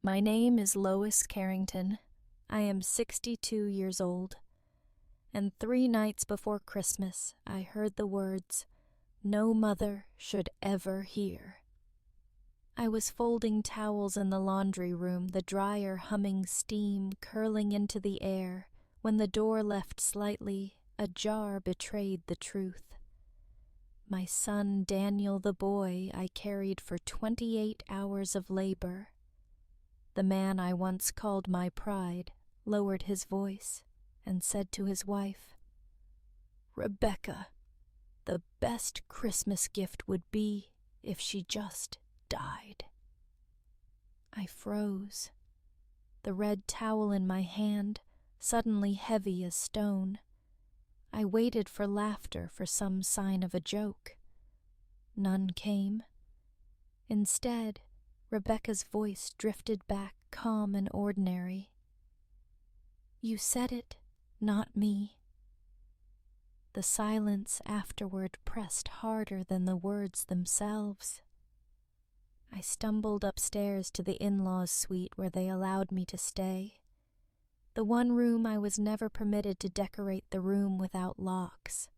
My name is Lois Carrington. I am 62 years old. And 3 nights before Christmas, I heard the words, "No mother should ever hear." I was folding towels in the laundry room, the dryer humming steam curling into the air, when the door left slightly ajar betrayed the truth. My son Daniel, the boy I carried for 28 hours of labor. The man I once called my pride lowered his voice and said to his wife, "Rebecca, the best Christmas gift would be if she just died." I froze, the red towel in my hand suddenly heavy as stone. I waited for laughter, for some sign of a joke. None came. Instead, Rebecca's voice drifted back calm and ordinary. "You said it, not me." The silence afterward pressed harder than the words themselves. I stumbled upstairs to the in-laws' suite where they allowed me to stay. The one room I was never permitted to decorate the room without locks.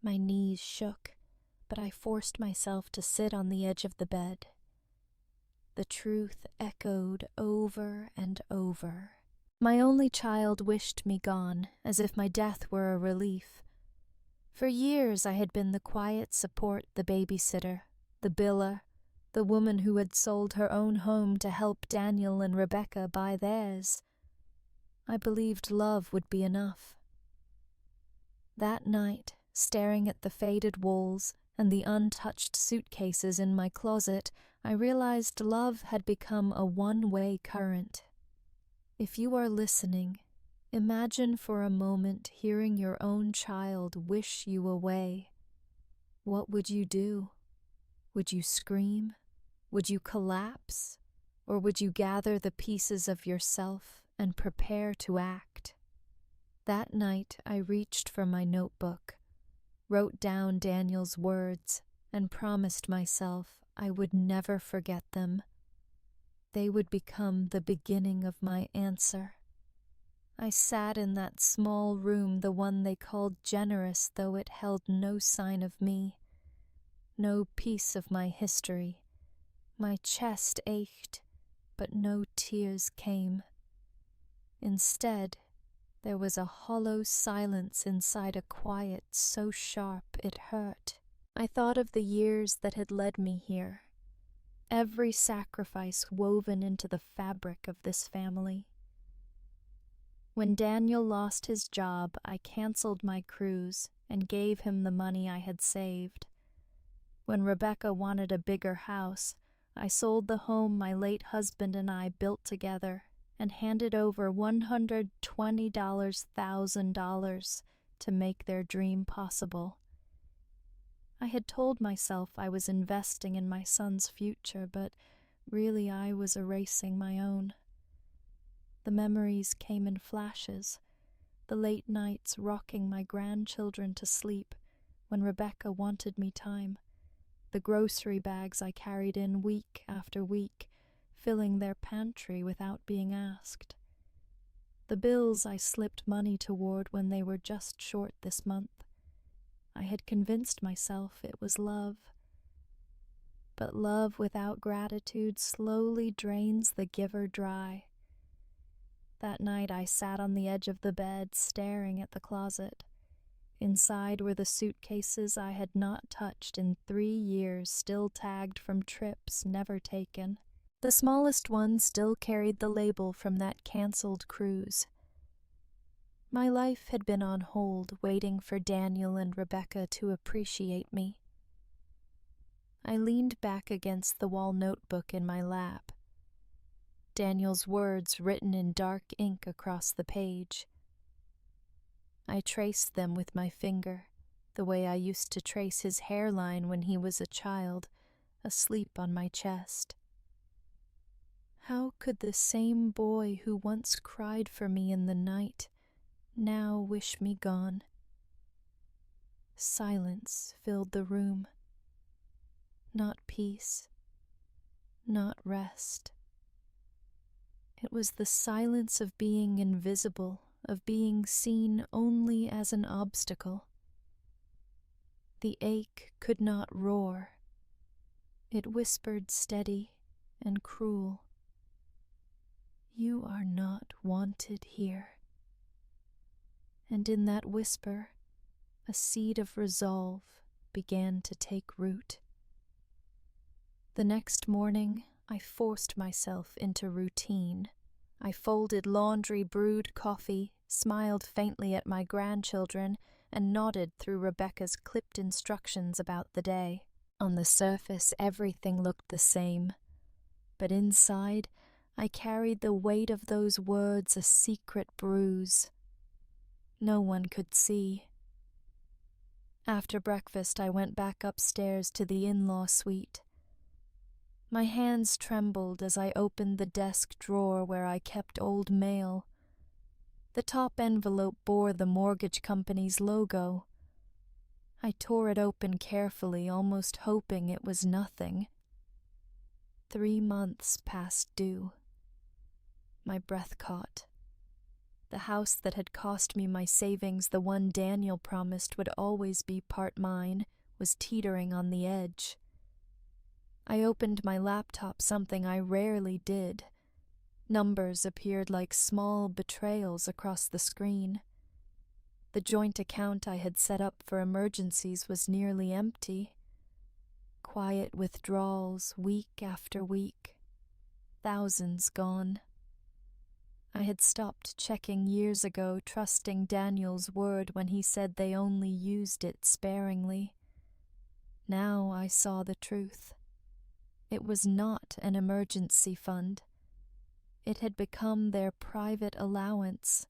My knees shook, but I forced myself to sit on the edge of the bed. The truth echoed over and over. My only child wished me gone, as if my death were a relief. For years I had been the quiet support, the babysitter, the biller, the woman who had sold her own home to help Daniel and Rebecca buy theirs. I believed love would be enough. That night, staring at the faded walls and the untouched suitcases in my closet, I realized love had become a one-way current. If you are listening, imagine for a moment hearing your own child wish you away. What would you do? Would you scream? Would you collapse? Or would you gather the pieces of yourself and prepare to act? That night I reached for my notebook, wrote down Daniel's words, and promised myself I would never forget them. They would become the beginning of my answer. I sat in that small room, the one they called generous, though it held no sign of me, no piece of my history. My chest ached, but no tears came. Instead, there was a hollow silence inside a quiet so sharp it hurt. I thought of the years that had led me here, every sacrifice woven into the fabric of this family. When Daniel lost his job, I canceled my cruise and gave him the money I had saved. When Rebecca wanted a bigger house, I sold the home my late husband and I built together and handed over $120,000 to make their dream possible. I had told myself I was investing in my son's future, but really I was erasing my own. The memories came in flashes, the late nights rocking my grandchildren to sleep when Rebecca wanted me time, the grocery bags I carried in week after week, filling their pantry without being asked, the bills I slipped money toward when they were just short this month. I had convinced myself it was love. But love without gratitude slowly drains the giver dry. That night I sat on the edge of the bed, staring at the closet. Inside were the suitcases I had not touched in 3 years, still tagged from trips never taken. The smallest one still carried the label from that canceled cruise. My life had been on hold, waiting for Daniel and Rebecca to appreciate me. I leaned back against the wall notebook in my lap. Daniel's words written in dark ink across the page. I traced them with my finger, the way I used to trace his hairline when he was a child, asleep on my chest. How could the same boy who once cried for me in the night now wish me gone? Silence filled the room. Not peace, not rest, It was the silence of being invisible, of being seen only as an obstacle. The ache could not roar. It whispered steady and cruel. You are not wanted here. And in that whisper, a seed of resolve began to take root. The next morning, I forced myself into routine. I folded laundry, brewed coffee, smiled faintly at my grandchildren, and nodded through Rebecca's clipped instructions about the day. On the surface, everything looked the same, but inside, I carried the weight of those words, a secret bruise. No one could see. After breakfast, I went back upstairs to the in-law suite. My hands trembled as I opened the desk drawer where I kept old mail. The top envelope bore the mortgage company's logo. I tore it open carefully, almost hoping it was nothing. 3 months past due. My breath caught. The house that had cost me my savings, the one Daniel promised would always be part mine, was teetering on the edge. I opened my laptop, something I rarely did. Numbers appeared like small betrayals across the screen. The joint account I had set up for emergencies was nearly empty. Quiet withdrawals, week after week. Thousands gone. I had stopped checking years ago, trusting Daniel's word when he said they only used it sparingly. Now I saw the truth. It was not an emergency fund. It had become their private allowance.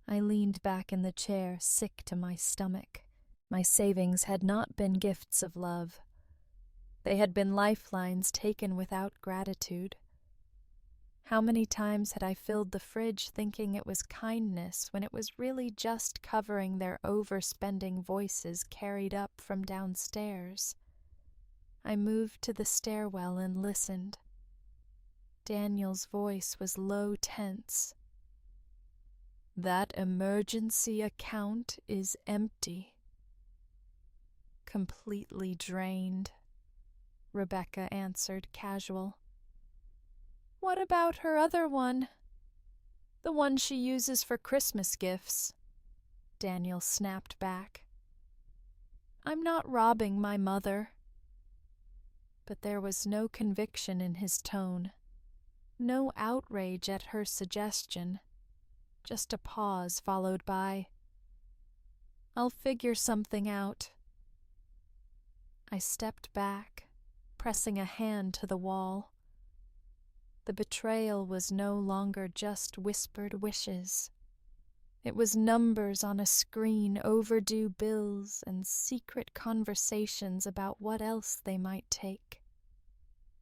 I leaned back in the chair, sick to my stomach. My savings had not been gifts of love. They had been lifelines taken without gratitude. How many times had I filled the fridge thinking it was kindness when it was really just covering their overspending voices carried up from downstairs? I moved to the stairwell and listened. Daniel's voice was low, tense. That emergency account is empty. Completely drained, Rebecca answered, casual. What about her other one? The one she uses for Christmas gifts, Daniel snapped back. I'm not robbing my mother. But there was no conviction in his tone, no outrage at her suggestion, just a pause followed by, I'll figure something out. I stepped back, pressing a hand to the wall. The betrayal was no longer just whispered wishes. It was numbers on a screen, overdue bills, and secret conversations about what else they might take.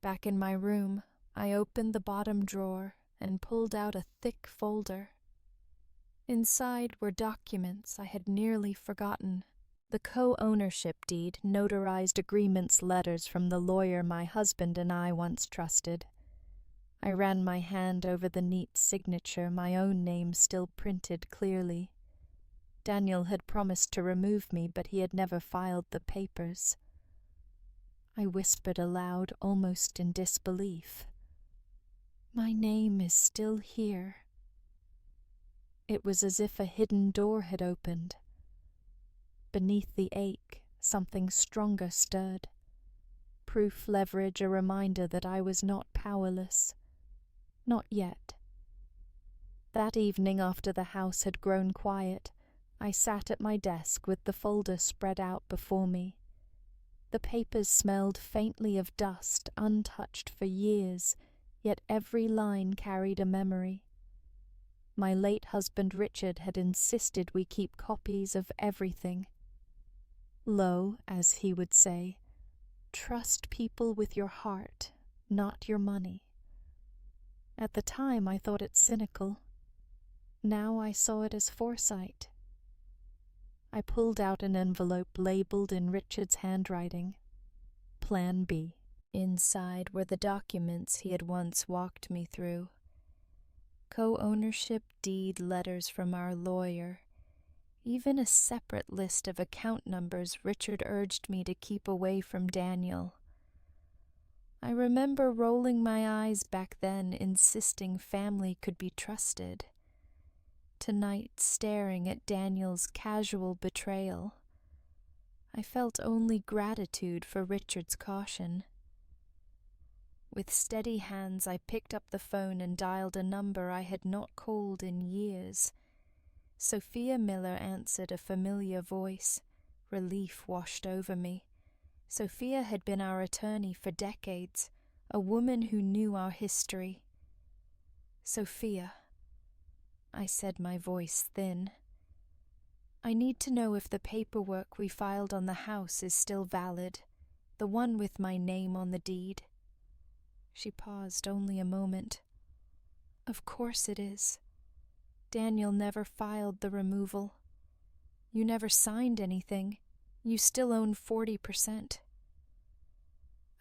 Back in my room, I opened the bottom drawer and pulled out a thick folder. Inside were documents I had nearly forgotten. The co-ownership deed, notarized agreements, letters from the lawyer my husband and I once trusted. I ran my hand over the neat signature, my own name still printed clearly. Daniel had promised to remove me, but he had never filed the papers. I whispered aloud, almost in disbelief. My name is still here. It was as if a hidden door had opened. Beneath the ache, something stronger stirred. Proof, leverage, a reminder that I was not powerless. Not yet. That evening, after the house had grown quiet, I sat at my desk with the folder spread out before me. The papers smelled faintly of dust, untouched for years, yet every line carried a memory. My late husband Richard had insisted we keep copies of everything. Lo, as he would say, trust people with your heart, not your money. At the time I thought it cynical. Now I saw it as foresight. I pulled out an envelope labeled in Richard's handwriting. Plan B. Inside were the documents he had once walked me through. co-ownership deed letters from our lawyer, even a separate list of account numbers Richard urged me to keep away from Daniel. I remember rolling my eyes back then, insisting family could be trusted. Tonight, staring at Daniel's casual betrayal, I felt only gratitude for Richard's caution. With steady hands, I picked up the phone and dialed a number I had not called in years. Sophia Miller answered, a familiar voice. Relief washed over me. Sophia had been our attorney for decades, a woman who knew our history. Sophia, I said, my voice thin. I need to know if the paperwork we filed on the house is still valid, the one with my name on the deed. She paused only a moment. Of course it is. Daniel never filed the removal. You never signed anything. You still own 40%.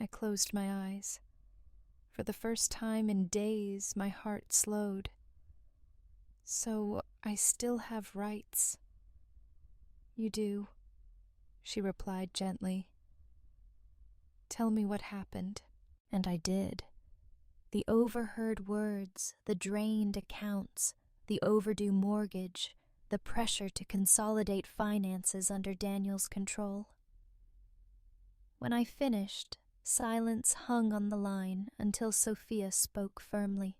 I closed my eyes. For the first time in days, my heart slowed. So I still have rights. You do, she replied gently. Tell me what happened. And I did. The overheard words, the drained accounts, the overdue mortgage, the pressure to consolidate finances under Daniel's control. When I finished, silence hung on the line until Sophia spoke firmly.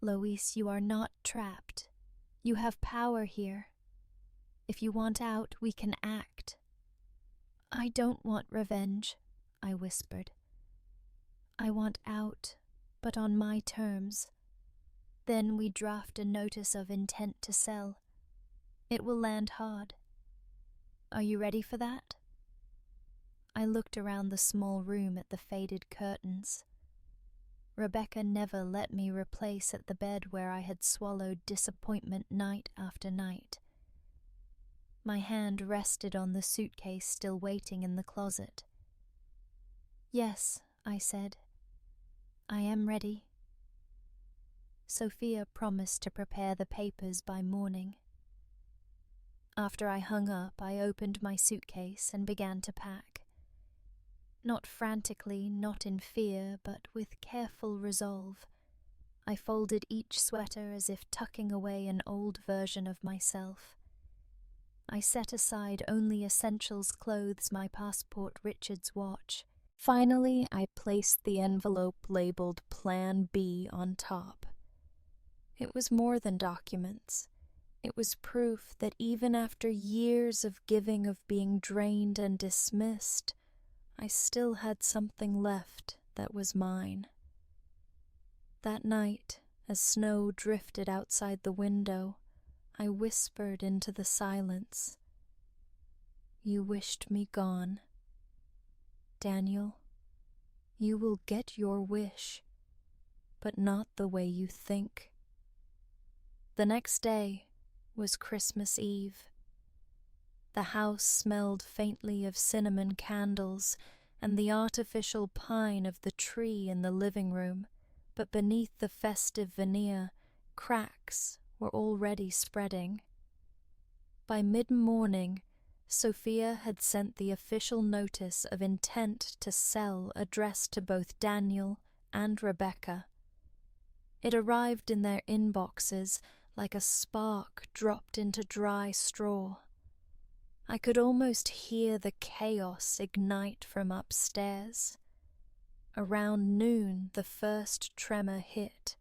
Lois, you are not trapped. You have power here. If you want out, we can act. I don't want revenge, I whispered. I want out, but on my terms. Then we draft a notice of intent to sell. It will land hard. Are you ready for that? I looked around the small room at the faded curtains. Rebecca never let me replace at the bed where I had swallowed disappointment night after night. My hand rested on the suitcase still waiting in the closet. Yes, I said. I am ready. Sophia promised to prepare the papers by morning. After I hung up, I opened my suitcase and began to pack. Not frantically, not in fear, but with careful resolve. I folded each sweater as if tucking away an old version of myself. I set aside only essentials, clothes, my passport, Richard's watch. Finally, I placed the envelope labeled Plan B on top. It was more than documents. It was proof that even after years of giving, of being drained and dismissed, I still had something left that was mine. That night, as snow drifted outside the window, I whispered into the silence. You wished me gone. Daniel, you will get your wish, but not the way you think. The next day was Christmas Eve. The house smelled faintly of cinnamon candles and the artificial pine of the tree in the living room, but beneath the festive veneer, cracks were already spreading. By mid-morning, Sophia had sent the official notice of intent to sell addressed to both Daniel and Rebecca. It arrived in their inboxes like a spark dropped into dry straw. I could almost hear the chaos ignite from upstairs. Around noon, the first tremor hit.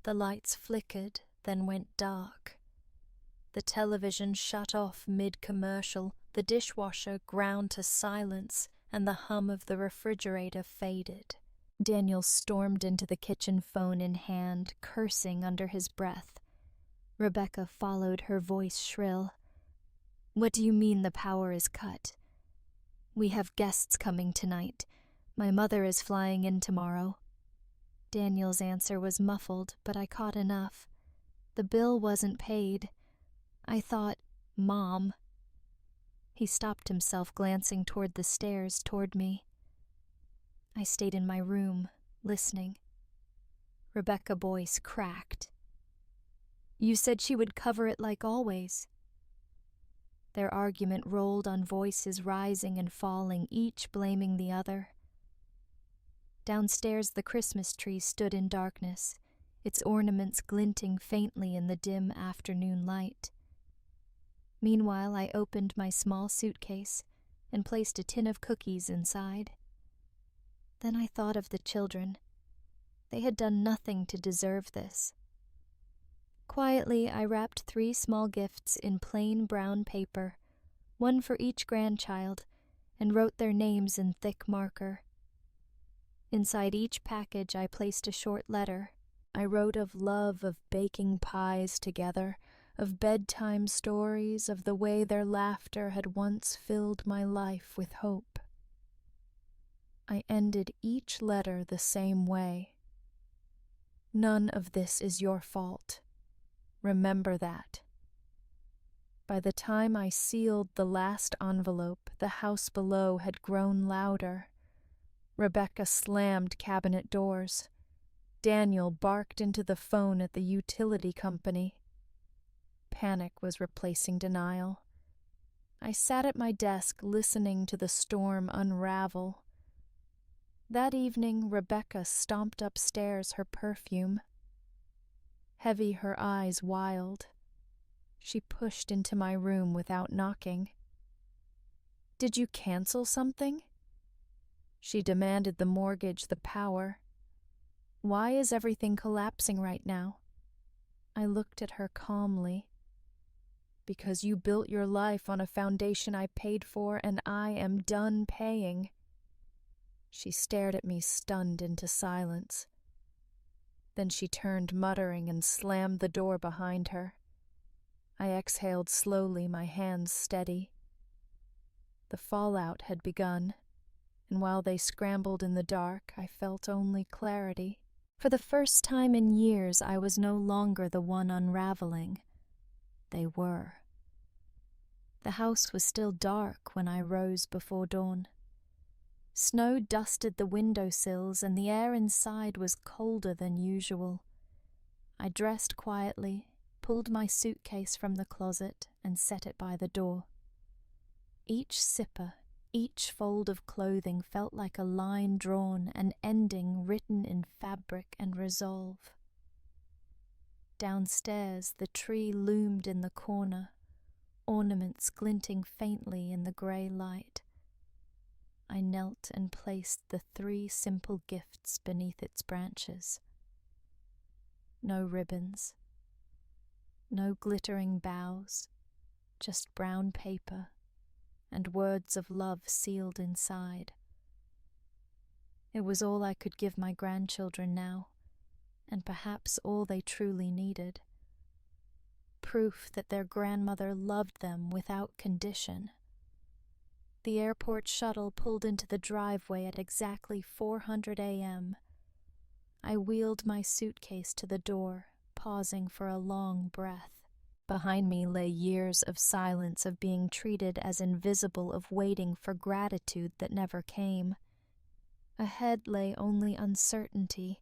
The lights flickered, then went dark. The television shut off mid-commercial, the dishwasher ground to silence, and the hum of the refrigerator faded. Daniel stormed into the kitchen, phone in hand, cursing under his breath. Rebecca followed, her voice shrill. What do you mean the power is cut? We have guests coming tonight. My mother is flying in tomorrow. Daniel's answer was muffled, but I caught enough. The bill wasn't paid. I thought, Mom. He stopped himself, glancing toward the stairs toward me. I stayed in my room, listening. Rebecca's voice cracked. "You said she would cover it like always." Their argument rolled on voices rising and falling, each blaming the other. Downstairs the Christmas tree stood in darkness, its ornaments glinting faintly in the dim afternoon light. Meanwhile, I opened my small suitcase and placed a tin of cookies inside. Then I thought of the children. They had done nothing to deserve this. Quietly, I wrapped 3 small gifts in plain brown paper, one for each grandchild, and wrote their names in thick marker. Inside each package, I placed a short letter. I wrote of love, of baking pies together, of bedtime stories, of the way their laughter had once filled my life with hope. I ended each letter the same way. None of this is your fault. Remember that. By the time I sealed the last envelope, the house below had grown louder. Rebecca slammed cabinet doors. Daniel barked into the phone at the utility company. Panic was replacing denial. I sat at my desk listening to the storm unravel. That evening, Rebecca stomped upstairs, her perfume. Heavy, her eyes wild. She pushed into my room without knocking. "Did you cancel something?" She demanded the mortgage, the power. "Why is everything collapsing right now?" I looked at her calmly. "Because you built your life on a foundation I paid for, and I am done paying." She stared at me, stunned into silence. Then she turned, muttering, and slammed the door behind her. I exhaled slowly, my hands steady. The fallout had begun, and while they scrambled in the dark, I felt only clarity. For the first time in years, I was no longer the one unraveling. They were. The house was still dark when I rose before dawn. Snow dusted the windowsills, and the air inside was colder than usual. I dressed quietly, pulled my suitcase from the closet, and set it by the door. Each zipper, each fold of clothing felt like a line drawn, an ending written in fabric and resolve. Downstairs, the tree loomed in the corner, ornaments glinting faintly in the grey light. I knelt and placed the 3 simple gifts beneath its branches. No ribbons, no glittering boughs, just brown paper and words of love sealed inside. It was all I could give my grandchildren now, and perhaps all they truly needed. Proof that their grandmother loved them without condition. The airport shuttle pulled into the driveway at exactly 4:00 a.m. I wheeled my suitcase to the door, pausing for a long breath. Behind me lay years of silence, of being treated as invisible, of waiting for gratitude that never came. Ahead lay only uncertainty.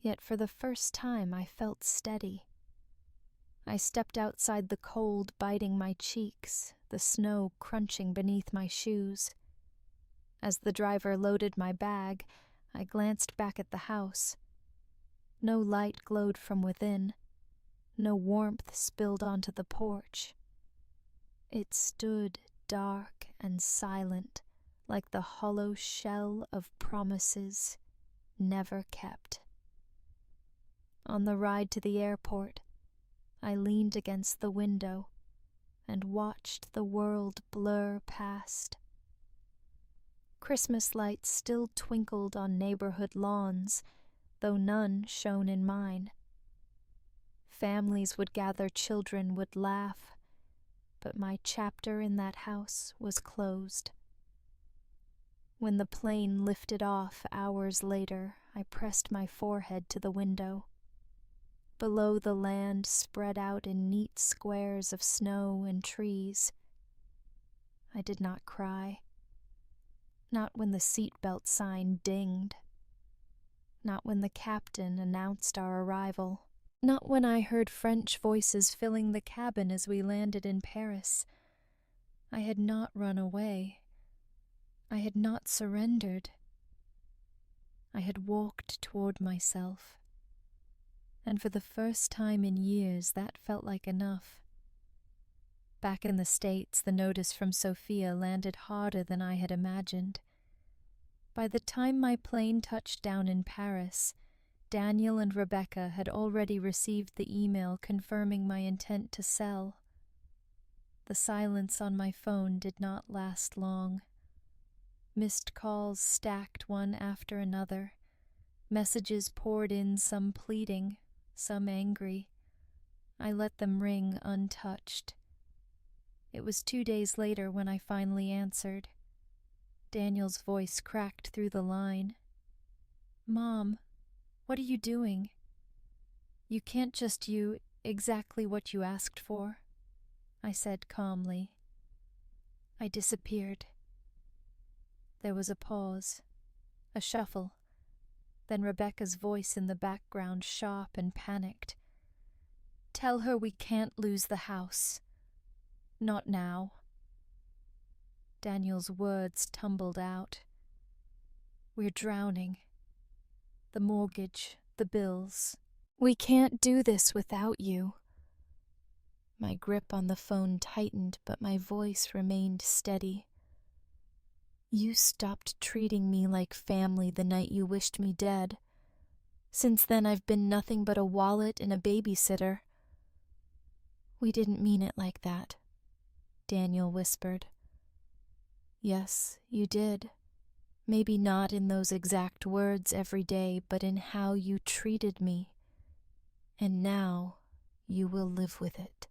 Yet for the first time I felt steady. I stepped outside the cold biting my cheeks, the snow crunching beneath my shoes. As the driver loaded my bag, I glanced back at the house. No light glowed from within. No warmth spilled onto the porch. It stood dark and silent, like the hollow shell of promises never kept. On the ride to the airport, I leaned against the window and watched the world blur past. Christmas lights still twinkled on neighborhood lawns, though none shone in mine. Families would gather, children would laugh, but my chapter in that house was closed. When the plane lifted off hours later, I pressed my forehead to the window. Below, the land spread out in neat squares of snow and trees. I did not cry. Not when the seatbelt sign dinged. not when the captain announced our arrival, not when I heard French voices filling the cabin as we landed in Paris. I had not run away. I had not surrendered. I had walked toward myself, and for the first time in years that felt like enough. Back in the States, the notice from Sophia landed harder than I had imagined. By the time my plane touched down in Paris, Daniel and Rebecca had already received the email confirming my intent to sell. The silence on my phone did not last long. Missed calls stacked one after another. Messages poured in, some pleading, some angry. I let them ring untouched. It was 2 days later when I finally answered. Daniel's voice cracked through the line. "Mom, what are you doing? You can't just exactly what you asked for," I said calmly. I disappeared. There was a pause, a shuffle, then Rebecca's voice in the background, sharp and panicked. "Tell her we can't lose the house. Not now." Daniel's words tumbled out. "We're drowning. The mortgage, the bills. We can't do this without you." My grip on the phone tightened, but my voice remained steady. "You stopped treating me like family the night you wished me dead. Since then I've been nothing but a wallet and a babysitter." "We didn't mean it like that," Daniel whispered. "Yes, you did. Maybe not in those exact words every day, but in how you treated me. And now you will live with it."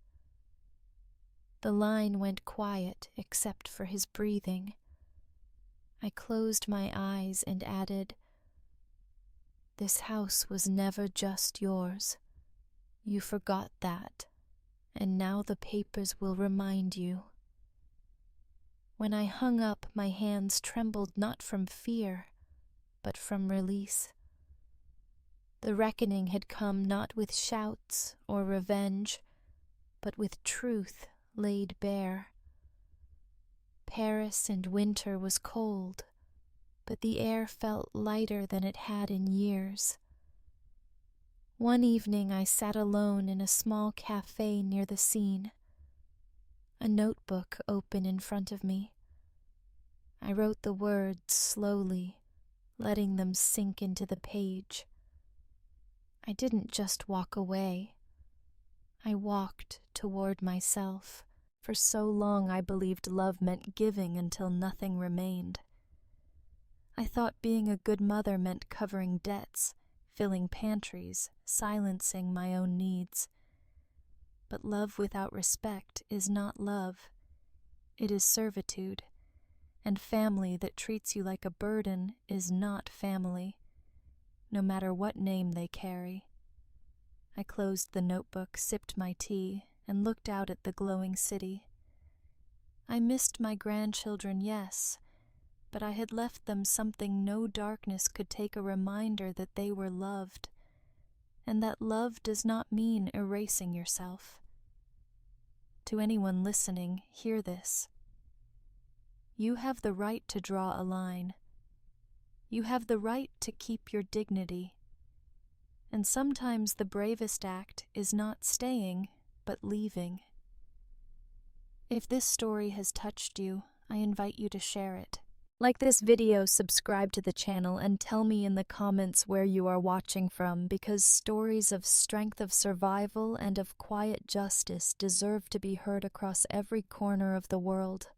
The line went quiet except for his breathing. I closed my eyes and added, "This house was never just yours. You forgot that, and now the papers will remind you." When I hung up, my hands trembled not from fear, but from release. The reckoning had come not with shouts or revenge, but with truth laid bare. Paris in winter was cold, but the air felt lighter than it had in years. One evening I sat alone in a small cafe near the Seine, a notebook open in front of me. I wrote the words slowly, letting them sink into the page. I didn't just walk away. I walked toward myself. For so long I believed love meant giving until nothing remained. I thought being a good mother meant covering debts, filling pantries, silencing my own needs. But love without respect is not love. It is servitude, and family that treats you like a burden is not family, no matter what name they carry. I closed the notebook, sipped my tea, and looked out at the glowing city. I missed my grandchildren, yes, but I had left them something no darkness could take, a reminder that they were loved, and that love does not mean erasing yourself. To anyone listening, hear this. You have the right to draw a line. You have the right to keep your dignity. And sometimes the bravest act is not staying, but leaving. If this story has touched you, I invite you to share it. Like this video, subscribe to the channel, and tell me in the comments where you are watching from, because stories of strength, of survival, and of quiet justice deserve to be heard across every corner of the world.